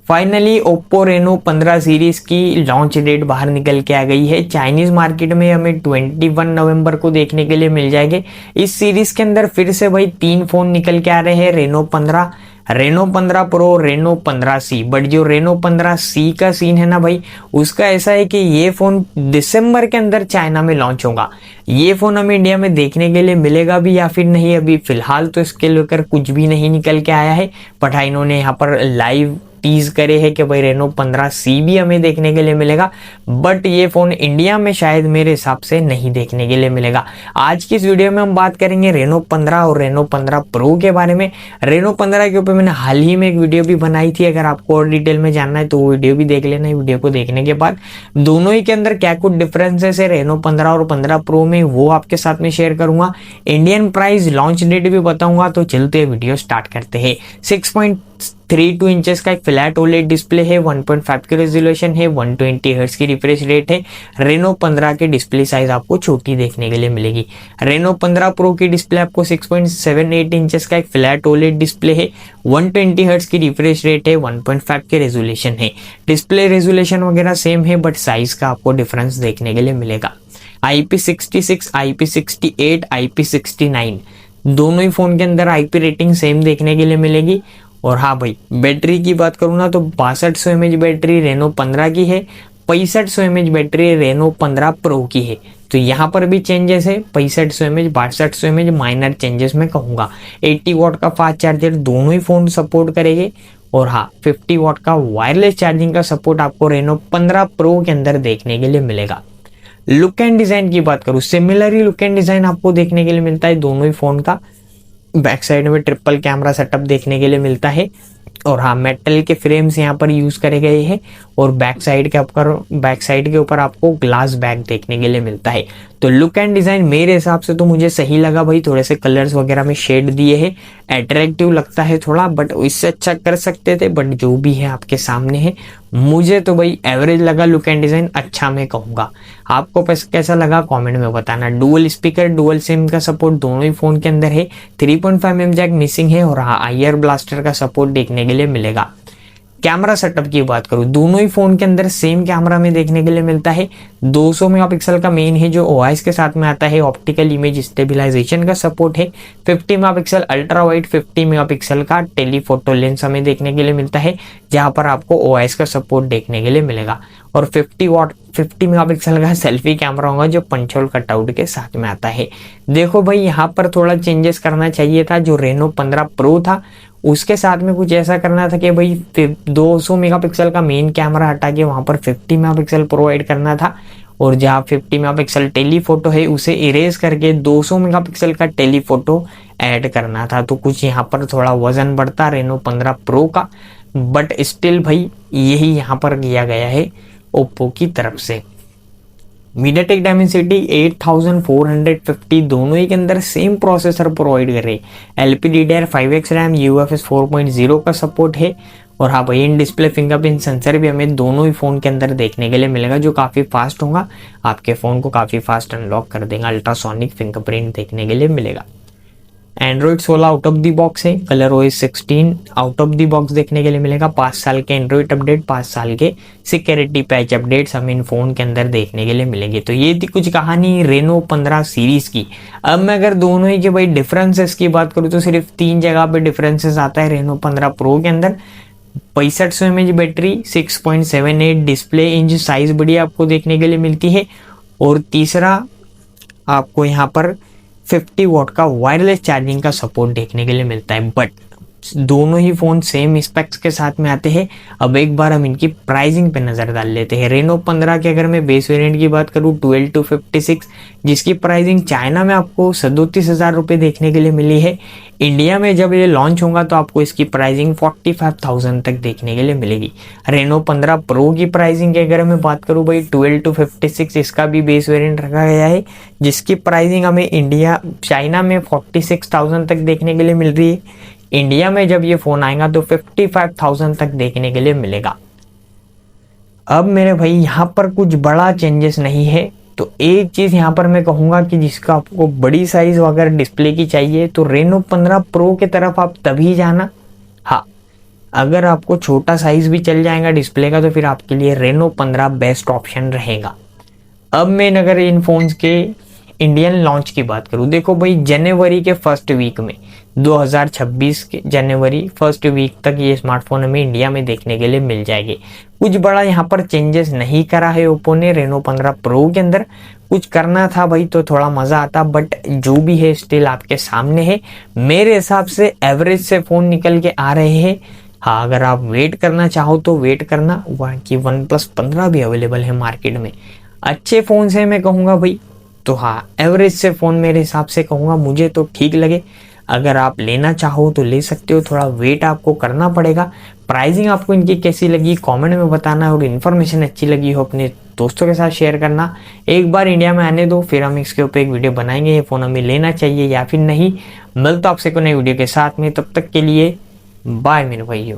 Finally Oppo Reno 15 series की launch date बाहर निकल के आ गई है। चाइनीज मार्केट में हमें 21 नवंबर को देखने के लिए मिल जाएंगे। इस सीरीज के अंदर फिर से भाई 3 फोन निकल के आ रहे हैं, Reno 15, Reno 15 pro, Reno 15 C. But जो रेनो 15 सी का सीन है ना भाई, उसका ऐसा है कि ये फोन दिसंबर के अंदर चाइना में लॉन्च होगा। ये फोन हमें इंडिया में देखने के लिए मिलेगा भी या फिर नहीं, अभी फिलहाल तो इसके लेकर कुछ भी नहीं निकल के आया है। बट हाँ, इन्होंने यहाँ पर लाइव टीज करे है कि भाई रेनो 15 सी भी हमें देखने के लिए मिलेगा। बट ये फोन इंडिया में शायद मेरे हिसाब से नहीं देखने के लिए मिलेगा। आज की इस वीडियो में हम बात करेंगे रेनो 15 और रेनो 15 प्रो के बारे में। रेनो 15 के ऊपर मैंने हाल ही में एक वीडियो भी बनाई थी, अगर आपको और डिटेल में जानना है तो वो वीडियो भी देख लेना। वीडियो को देखने के बाद दोनों ही के अंदर क्या कुछ डिफरेंसेस है रेनो 15 और 15 प्रो में, वो आपके साथ में शेयर करूंगा। इंडियन प्राइस, लॉन्च डेट भी बताऊंगा। तो चलते वीडियो स्टार्ट करते हैं। 6.32 इंचेस का एक फ्लैट ओलेड डिस्प्ले है, 1.5 की रेजोल्यूशन है, 120 हर्ट्ज की रिफ्रेश रेट है। रेनो 15 की डिस्प्ले साइज आपको छोटी देखने के लिए मिलेगी। रेनो 15 प्रो की डिस्प्ले आपको 6.78 इंचेस का एक फ्लैट ओलेड डिस्प्ले है, 120 हर्ट्ज की रिफ्रेश रेट है, 1.5 की रेजोल्यूशन है। डिस्प्ले रेजोल्यूशन वगैरह सेम है, बट साइज का आपको डिफरेंस देखने के लिए मिलेगा। IP66, IP68, IP69 दोनों ही फोन के अंदर IP रेटिंग सेम देखने के लिए मिलेगी। और हाँ भाई, बैटरी की बात करूँ ना तो 6200 mAh बैटरी रेनो 15 की है, 6500 mAh बैटरी रेनो 15 प्रो की है। तो यहाँ पर भी चेंजेस है, 6500 mAh, 6200 mAh माइनर चेंजेस मैं कहूँगा। 80 वॉट का फास्ट चार्जर दोनों ही फोन सपोर्ट करेंगे। और हाँ, 50 वॉट का वायरलेस चार्जिंग का सपोर्ट आपको रेनो 15 प्रो के अंदर देखने के लिए मिलेगा। लुक एंड डिजाइन की बात करूँ, सिमिलरली लुक एंड डिजाइन आपको देखने के लिए मिलता है दोनों ही फोन का। बैक साइड में ट्रिपल कैमरा सेटअप देखने के लिए मिलता है। और हाँ, मेटल के फ्रेम्स यहाँ पर यूज करे गए हैं। और बैक साइड के ऊपर आपको ग्लास बैक देखने के लिए मिलता है। तो लुक एंड डिजाइन मेरे हिसाब से तो मुझे सही लगा भाई। थोड़े से कलर्स वगैरह में शेड दिए हैं, अट्रैक्टिव लगता है थोड़ा, बट इससे अच्छा कर सकते थे। बट जो भी है आपके सामने है, मुझे तो भाई एवरेज लगा। लुक एंड डिजाइन अच्छा मैं कहूँगा। आपको कैसा लगा कमेंट में बताना। डुअल स्पीकर, डुअल सिम का सपोर्ट दोनों ही फोन के अंदर है। 3.5 mm जैक मिसिंग है। और हाँ, IR ब्लास्टर का सपोर्ट देखने के लिए मिलेगा। कैमरा सेटअप की बात करूं, दोनों ही फोन के अंदर सेम कैमरा में देखने के लिए मिलता है। 200 मेगापिक्सल का मेन है जो OIS के साथ में आता है। ऑप्टिकल इमेज स्टेबलाइजेशन का सपोर्ट है। 50 मेगापिक्सल अल्ट्रा वाइड, 50 मेगापिक्सल का टेलीफोटो लेंस हमें देखने के लिए मिलता है, जहां पर आपको OIS का सपोर्ट देखने के लिए मिलेगा। और 50 मेगापिक्सल का सेल्फी कैमरा होगा जो पंच होल कटआउट के साथ में आता है। देखो भाई, यहाँ पर थोड़ा चेंजेस करना चाहिए था। जो रेनो 15 प्रो था उसके साथ में कुछ ऐसा करना था कि भाई 200 मेगापिक्सल का मेन कैमरा हटा के वहां पर 50 मेगापिक्सल प्रोवाइड करना था। और जहाँ 50 मेगापिक्सल टेलीफोटो है उसे इरेज करके 200 मेगापिक्सल का टेलीफोटो ऐड करना था। तो कुछ यहाँ पर थोड़ा वजन बढ़ता रेनो 15 प्रो का। बट स्टिल भाई, यही यहाँ पर किया गया है ओप्पो की तरफ से। मीडियाटेक डायमेंसिटी 8450 दोनों ही के अंदर सेम प्रोसेसर प्रोवाइड कर रहे हैं। LPDDR5X रैम, UFS 4.0 का सपोर्ट है। और हाँ भाई, इन डिस्प्ले फिंगरप्रिंट सेंसर भी हमें दोनों ही फोन के अंदर देखने के लिए मिलेगा, जो काफी फास्ट होगा। आपके फोन को काफी फास्ट अनलॉक कर देगा। अल्ट्रासोनिक फिंगरप्रिंट देखने के लिए मिलेगा। Android 16 out of the box है। ColorOS 16 out of the box देखने के लिए मिलेगा। 5 साल के एंड्रॉइड अपडेट, 5 साल के सिक्योरिटी पैच अपडेट्स हमें इन फोन के अंदर देखने के लिए मिलेंगे। तो ये थी कुछ कहानी रेनो 15 सीरीज की। अब मैं अगर दोनों ही के भाई डिफरेंसेस की बात करूँ तो सिर्फ 3 जगह पे डिफरेंसेस आता है रेनो 15 प्रो के अंदर। 6500 mAh battery, 6.78 display inch size बड़ी आपको देखने के लिए मिलती है। और तीसरा, आपको यहाँ पर 50 वॉट का वायरलेस चार्जिंग का सपोर्ट देखने के लिए मिलता है। बट दोनों ही फोन सेम स्पेक्स के साथ में आते हैं। अब एक बार हम इनकी प्राइसिंग पे नजर डाल लेते हैं। रेनो 15 के अगर मैं बेस वेरिएंट की बात करूँ 12-56, जिसकी प्राइसिंग चाइना में आपको 37,000 रुपये देखने के लिए मिली है। इंडिया में जब ये लॉन्च होगा तो आपको इसकी प्राइसिंग 45,000 तक देखने के लिए मिलेगी। रेनो 15 प्रो की प्राइसिंग की अगर मैं बात करूँ भाई 12-56, इसका भी बेस वेरिएंट रखा गया है, जिसकी प्राइसिंग हमें चाइना में 46,000 तक देखने के लिए मिल रही है। इंडिया में जब ये फोन आएगा तो 55,000 तक देखने के लिए मिलेगा। अब मेरे भाई, यहाँ पर कुछ बड़ा चेंजेस नहीं है। तो एक चीज यहाँ पर मैं कहूंगा कि जिसका आपको बड़ी साइज वगैरह डिस्प्ले की चाहिए तो रेनो 15 प्रो की तरफ आप तभी जाना। हाँ, अगर आपको छोटा साइज भी चल जाएगा डिस्प्ले का तो फिर आपके लिए रेनो 15 बेस्ट ऑप्शन रहेगा। अब मैं अगर इन फोन्स के इंडियन लॉन्च की बात करूं, देखो भाई जनवरी के फर्स्ट वीक में 2026 के जनवरी फर्स्ट वीक तक ये स्मार्टफोन हमें इंडिया में देखने के लिए मिल जाएंगे। कुछ बड़ा यहाँ पर चेंजेस नहीं करा है ओप्पो ने रेनो 15 प्रो के अंदर। कुछ करना था भाई तो थोड़ा मजा आता, बट जो भी है स्टिल आपके सामने है। मेरे हिसाब से एवरेज से फोन निकल के आ रहे हैं। हाँ, अगर आप वेट करना चाहो तो वेट करना, वहाँ की OnePlus 15 भी अवेलेबल है मार्केट में। अच्छे फोन से मैं कहूँगा भाई, तो हाँ एवरेज से फ़ोन मेरे हिसाब से कहूँगा, मुझे तो ठीक लगे। अगर आप लेना चाहो तो ले सकते हो, थोड़ा वेट आपको करना पड़ेगा। प्राइसिंग आपको इनकी कैसी लगी कमेंट में बताना, और इन्फॉर्मेशन अच्छी लगी हो अपने दोस्तों के साथ शेयर करना। एक बार इंडिया में आने दो, फिर हम इसके ऊपर एक वीडियो बनाएंगे, ये फ़ोन हमें लेना चाहिए या फिर नहीं। मिलता आपसे कोई नई वीडियो के साथ में, तब तक के लिए बाय मेरे भाइयों।